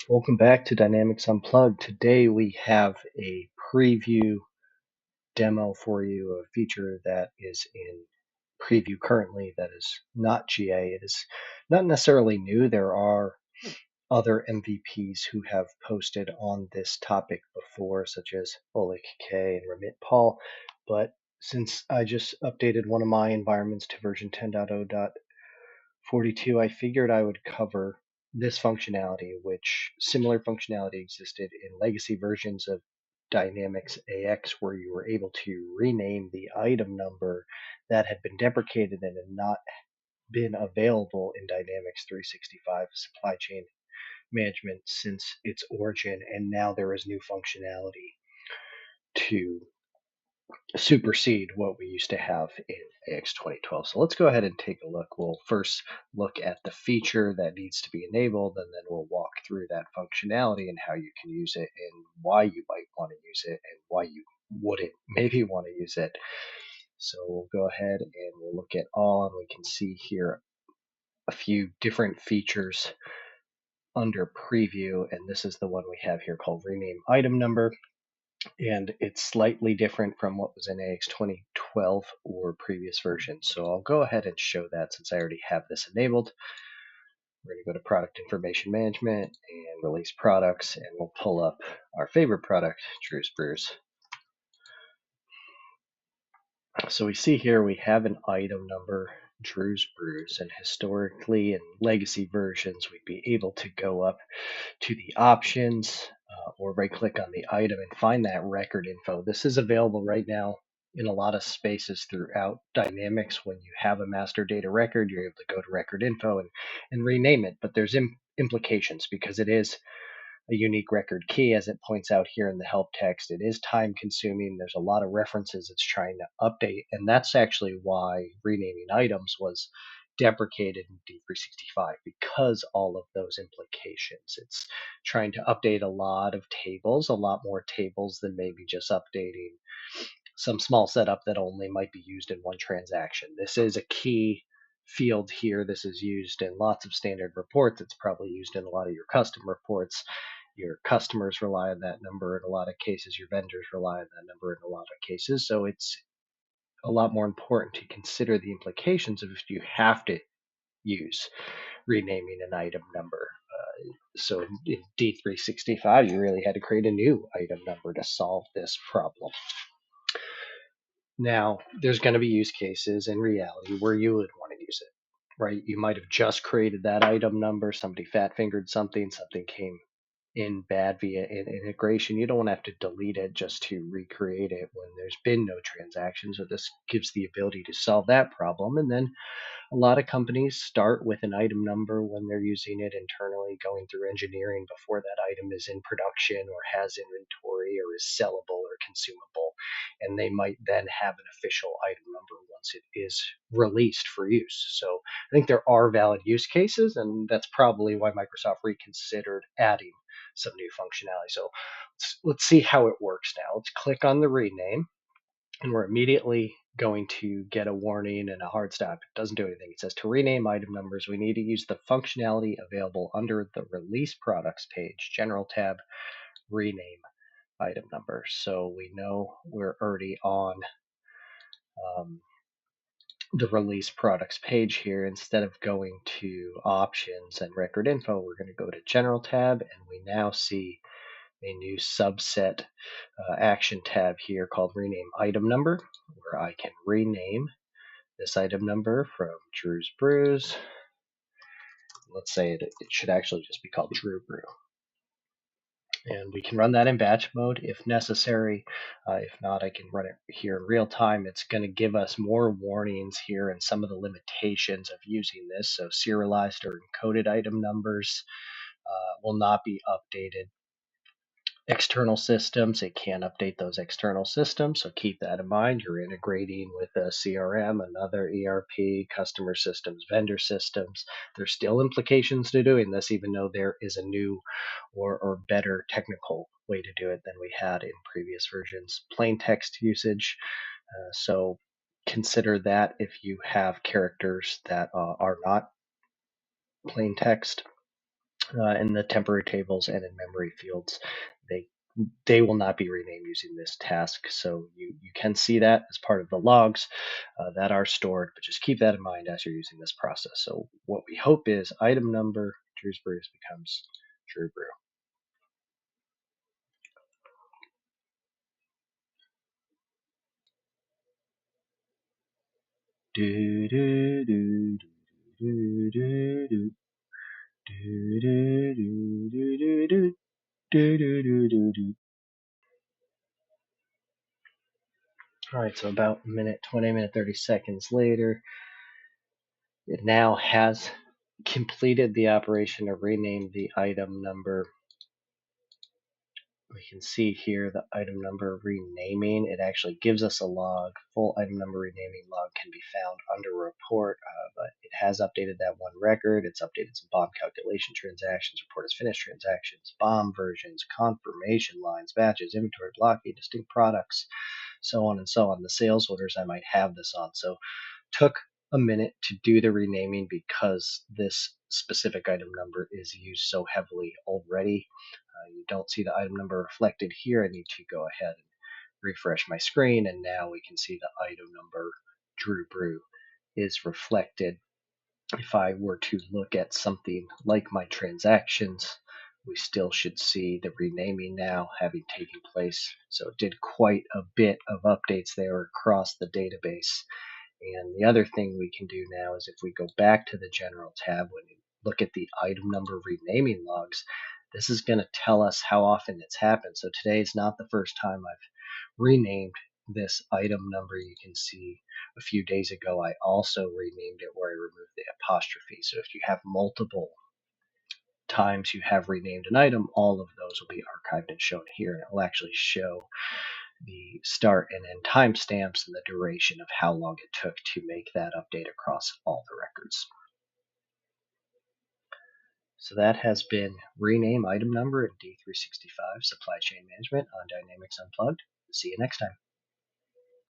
Welcome back to Dynamics Unplugged. Today we have a preview demo for you of a feature that is in preview currently that is not GA. It is not necessarily new. There are other MVPs who have posted on this topic before, such as Oleg K and Remit Paul. But since I just updated one of my environments to version 10.0.42, I figured I would cover this functionality, which similar functionality existed in legacy versions of Dynamics AX, where you were able to rename the item number that had been deprecated and had not been available in Dynamics 365 supply chain management since its origin. And now there is new functionality to supersede what we used to have in AX 2012. So let's go ahead and take a look. We'll first look at the feature that needs to be enabled, and then we'll walk through that functionality and how you can use it and why you might want to use it and why you wouldn't maybe want to use it. So we'll go ahead and we'll look at all, and we can see here a few different features under preview, and this is the one we have here called rename item number. And it's slightly different from what was in AX 2012 or previous versions. So I'll go ahead and show that since I already have this enabled. We're going to go to Product Information Management and Release Products, and we'll pull up our favorite product, Drew's Brews. So we see here we have an item number, Drew's Brews, and historically in legacy versions, we'd be able to go up to the options or right click on the item and find that record info. This is available right now in a lot of spaces throughout Dynamics. When you have a master data record, you're able to go to record info and rename it, but there's implications because it is a unique record key, as it points out here in the help text. It is time consuming. There's a lot of references it's trying to update, and that's actually why renaming items was deprecated in D365, because all of those implications. It's trying to update a lot of tables, a lot more tables than maybe just updating some small setup that only might be used in one transaction. This is a key field here. This is used in lots of standard reports. It's probably used in a lot of your custom reports. Your customers rely on that number in a lot of cases. Your vendors rely on that number in a lot of cases. So it's a lot more important to consider the implications of if you have to use renaming an item number. So in D365, you really had to create a new item number to solve this problem. Now, there's going to be use cases in reality where you would want to use it, right? You might have just created that item number, somebody fat fingered something came in bad via integration. You don't want to have to delete it just to recreate it when there's been no transaction. So this gives the ability to solve that problem. And then a lot of companies start with an item number when they're using it internally, going through engineering before that item is in production or has inventory or is sellable or consumable. And they might then have an official item number once it is released for use. So I think there are valid use cases, and that's probably why Microsoft reconsidered adding some new functionality. So let's see how it works now. Let's click on the rename, and we're immediately going to get a warning and a hard stop. It doesn't do anything. It says to rename item numbers, we need to use the functionality available under the Release Products page, General tab, rename item number. So we know we're already on the Release Products page here. Instead of going to Options and Record Info, we're going to go to General tab, and we now see a new subset action tab here called Rename Item Number, where I can rename this item number from Drew's Brews. Let's say it should actually just be called Drew Brew. And we can run that in batch mode if necessary. If not, I can run it here in real time. It's going to give us more warnings here and some of the limitations of using this. So serialized or encoded item numbers will not be updated. External systems, it can update those external systems, so keep that in mind. You're integrating with a CRM, another ERP, customer systems, vendor systems. There's still implications to doing this, even though there is a new or better technical way to do it than we had in previous versions. Plain text usage, so consider that if you have characters that are not plain text. in the temporary tables and in memory fields. They they will not be renamed using this task. So you can see that as part of the logs that are stored, but just keep that in mind as you're using this process. So what we hope is item number Drew's Brews becomes Drew Brew. Do, do, do, do, do, do, do, do, do, do, do, do, do, do, do, do, do. All right, so about a minute, 20 minute, 30 seconds later, it now has completed the operation to rename the item number. We can see here the item number renaming. It actually gives us a log. Full item number renaming log can be found under report, but it has updated that one record. It's updated some bomb calculation transactions, report as finished transactions, bomb versions, confirmation lines, batches, inventory blocking, distinct products, so on and so on. The sales orders I might have this on. So took a minute to do the renaming because this specific item number is used so heavily already. You don't see the item number reflected here. I need to go ahead and refresh my screen, and now we can see the item number Drew Brew is reflected. If I were to look at something like my transactions, we still should see the renaming now having taken place. So it did quite a bit of updates there across the database. And the other thing we can do now is if we go back to the general tab, when you look at the item number renaming logs, this is going to tell us how often it's happened. So today is not the first time I've renamed this item number. You can see a few days ago I also renamed it where I removed the apostrophe. So if you have multiple times you have renamed an item, all of those will be archived and shown here. And it will actually show the start and end timestamps and the duration of how long it took to make that update across all the records. So that has been rename item number in D365 Supply Chain Management on Dynamics Unplugged. See you next time.